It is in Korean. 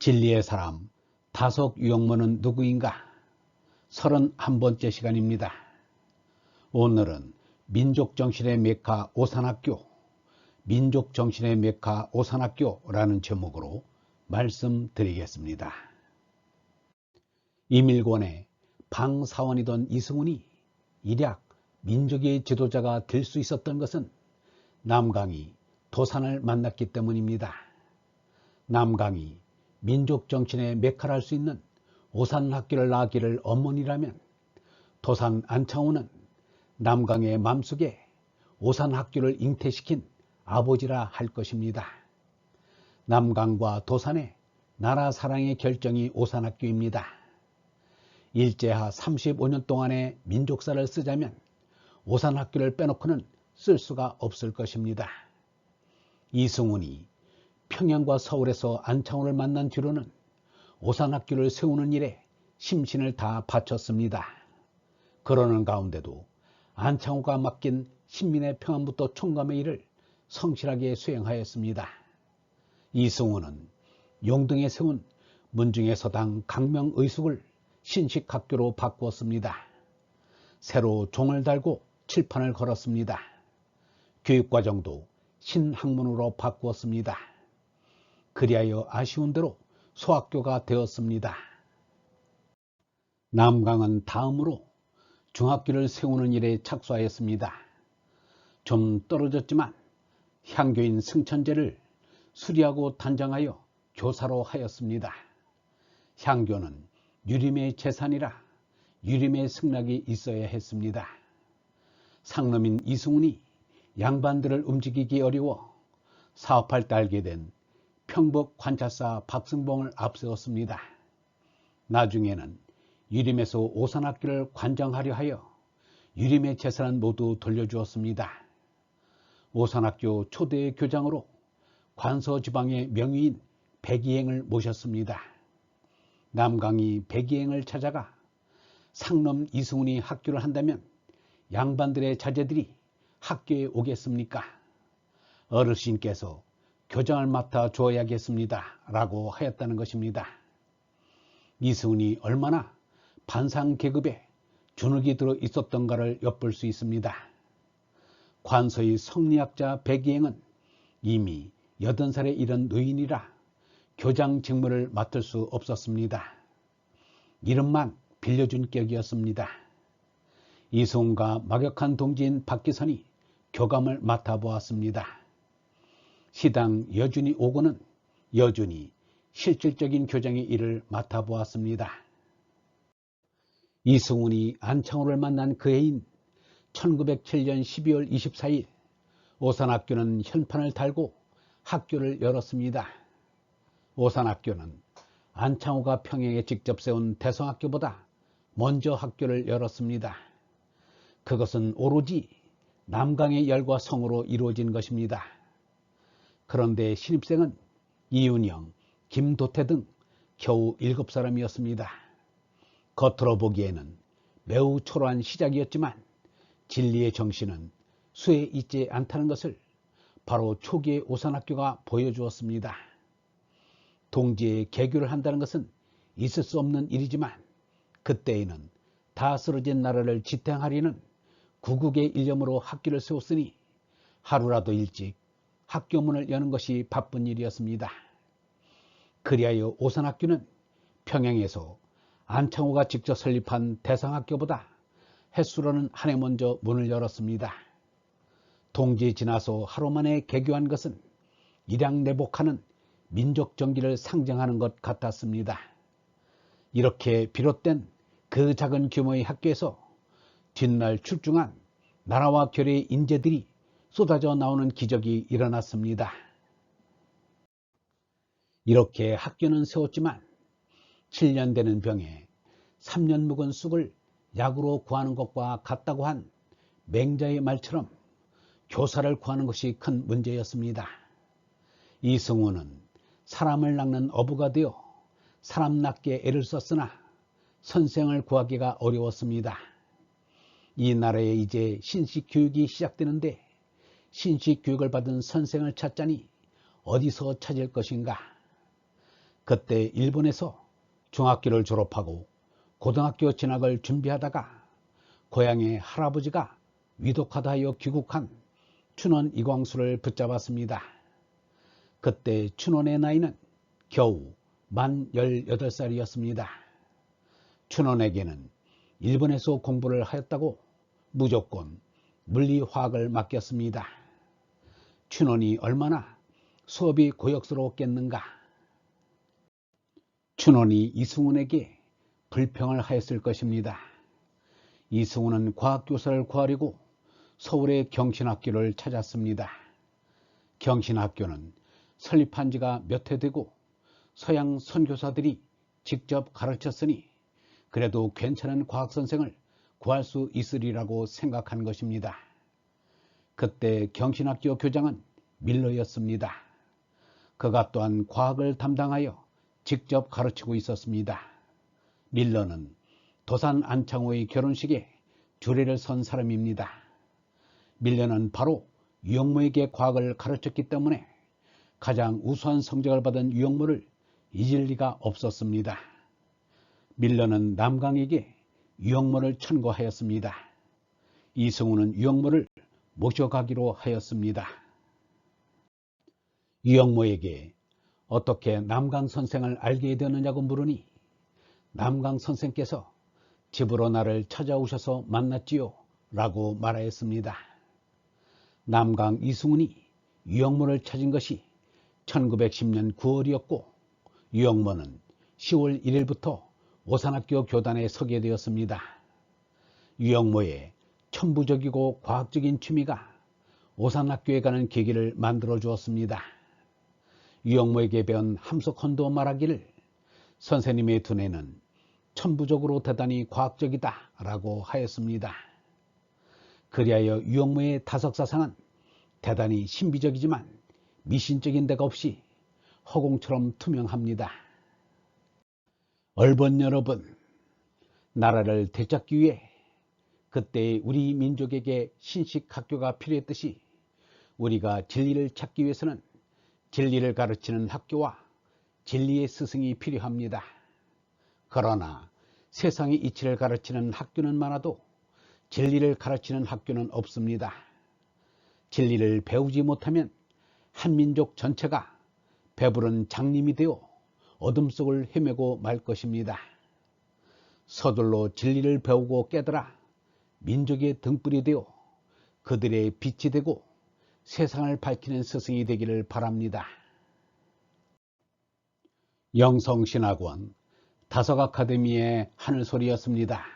진리의 사람 다속 유영모는 누구인가? 31번째 시간입니다. 오늘은 민족정신의 메카 오산학교, 민족정신의 메카 오산학교라는 제목으로 말씀드리겠습니다. 이밀권의 방사원이던 이승훈이 일약 민족의 지도자가 될 수 있었던 것은 남강이 도산을 만났기 때문입니다. 남강이 민족정신의 메카랄 수 있는 오산학교를 낳기를 엄문이라면 도산 안창호는 남강의 마음속에 오산학교를 잉태시킨 아버지라 할 것입니다. 남강과 도산의 나라 사랑의 결정이 오산학교입니다. 일제하 35년 동안의 민족사를 쓰자면 오산학교를 빼놓고는 쓸 수가 없을 것입니다. 이승훈이 평양과 서울에서 안창호를 만난 뒤로는 오산학교를 세우는 일에 심신을 다 바쳤습니다. 그러는 가운데도 안창호가 맡긴 신민의 평안부터 총감의 일을 성실하게 수행하였습니다. 이승훈은 용등에 세운 문중의 서당 강명의숙을 신식학교로 바꾸었습니다. 새로 종을 달고 칠판을 걸었습니다. 교육과정도 신학문으로 바꾸었습니다. 그리하여 아쉬운 대로 소학교가 되었습니다. 남강은 다음으로 중학교를 세우는 일에 착수하였습니다. 좀 떨어졌지만 향교인 승천제를 수리하고 단장하여 교사로 하였습니다. 향교는 유림의 재산이라 유림의 승락이 있어야 했습니다. 상놈인 이승훈이 양반들을 움직이기 어려워 사업할 때 알게 된 평복 관찰사 박승봉을 앞세웠습니다. 나중에는 유림에서 오산학교를 관장하려 하여 유림의 재산은 모두 돌려주었습니다. 오산학교 초대 교장으로 관서지방의 명의인 백이행을 모셨습니다. 남강이 백이행을 찾아가 상놈 이승훈이 학교를 한다면 양반들의 자제들이 학교에 오겠습니까? 어르신께서 교장을 맡아 줘야겠습니다 라고 하였다는 것입니다. 이승훈이 얼마나 반상계급에 주눅이 들어 있었던가를 엿볼 수 있습니다. 관서의 성리학자 백이행은 이미 80살에 이른 노인이라 교장 직무를 맡을 수 없었습니다. 이름만 빌려준 격이었습니다. 이승훈과 막역한 동지인 박기선이 교감을 맡아보았습니다. 시당 여준이 오고는 여준이 실질적인 교장의 일을 맡아보았습니다. 이승훈이 안창호를 만난 그 해인 1907년 12월 24일 오산학교는 현판을 달고 학교를 열었습니다. 오산학교는 안창호가 평양에 직접 세운 대성학교보다 먼저 학교를 열었습니다. 그것은 오로지 남강의 열과 성으로 이루어진 것입니다. 그런데 신입생은 이윤영, 김도태 등 겨우 7사람이었습니다. 겉으로 보기에는 매우 초라한 시작이었지만 진리의 정신은 수에 있지 않다는 것을 바로 초기의 오산학교가 보여주었습니다. 동지에 개교를 한다는 것은 있을 수 없는 일이지만 그때에는 다 쓰러진 나라를 지탱하려는 구국의 일념으로 학교를 세웠으니 하루라도 일찍 학교 문을 여는 것이 바쁜 일이었습니다. 그리하여 오산학교는 평양에서 안창호가 직접 설립한 대상학교보다 햇수로는 한 해 먼저 문을 열었습니다. 동지 지나서 하루 만에 개교한 것은 일양내복하는 민족정기를 상징하는 것 같았습니다. 이렇게 비롯된 그 작은 규모의 학교에서 뒷날 출중한 나라와 결의의 인재들이 쏟아져 나오는 기적이 일어났습니다. 이렇게 학교는 세웠지만 7년 되는 병에 3년 묵은 쑥을 약으로 구하는 것과 같다고 한 맹자의 말처럼 교사를 구하는 것이 큰 문제였습니다. 이승훈은 사람을 낳는 어부가 되어 사람 낳기에 애를 썼으나 선생을 구하기가 어려웠습니다. 이 나라에 이제 신식교육이 시작되는데 신식교육을 받은 선생을 찾자니 어디서 찾을 것인가? 그때 일본에서 중학교를 졸업하고 고등학교 진학을 준비하다가 고향의 할아버지가 위독하다 하여 귀국한 춘원 이광수를 붙잡았습니다. 그때 춘원의 나이는 겨우 만 18살이었습니다. 춘원에게는 일본에서 공부를 하였다고 무조건 물리화학을 맡겼습니다. 춘원이 얼마나 수업이 고역스러웠겠는가. 춘원이 이승훈에게 불평을 하였을 것입니다. 이승훈은 과학교사를 구하려고 서울의 경신학교를 찾았습니다. 경신학교는 설립한 지가 몇 해 되고 서양 선교사들이 직접 가르쳤으니 그래도 괜찮은 과학선생을 구할 수 있으리라고 생각한 것입니다. 그때 경신학교 교장은 밀러였습니다. 그가 또한 과학을 담당하여 직접 가르치고 있었습니다. 밀러는 도산 안창호의 결혼식에 주례를 선 사람입니다. 밀러는 바로 유영모에게 과학을 가르쳤기 때문에 가장 우수한 성적을 받은 유영모를 잊을 리가 없었습니다. 밀러는 남강에게 유영모를 천거하였습니다. 이승훈은 유영모를 모셔가기로 하였습니다. 유영모에게 어떻게 남강 선생을 알게 되었느냐고 물으니 남강 선생께서 집으로 나를 찾아오셔서 만났지요 라고 말하였습니다. 남강 이승훈이 유영모를 찾은 것이 1910년 9월이었고 유영모는 10월 1일부터 오산학교 교단에 서게 되었습니다. 유영모의 천부적이고 과학적인 취미가 오산학교에 가는 계기를 만들어 주었습니다. 유영모에게 배운 함석헌도 말하기를 선생님의 두뇌는 천부적으로 대단히 과학적이다 라고 하였습니다. 그리하여 유영모의 다석사상은 대단히 신비적이지만 미신적인 데가 없이 허공처럼 투명합니다. 얼번 여러분, 나라를 되찾기 위해 그때 우리 민족에게 신식학교가 필요했듯이 우리가 진리를 찾기 위해서는 진리를 가르치는 학교와 진리의 스승이 필요합니다. 그러나 세상의 이치를 가르치는 학교는 많아도 진리를 가르치는 학교는 없습니다. 진리를 배우지 못하면 한민족 전체가 배부른 장님이 되어 어둠 속을 헤매고 말 것입니다. 서둘러 진리를 배우고 깨달아 민족의 등불이 되어 그들의 빛이 되고 세상을 밝히는 스승이 되기를 바랍니다. 영성신학원 다석아카데미의 하늘소리였습니다.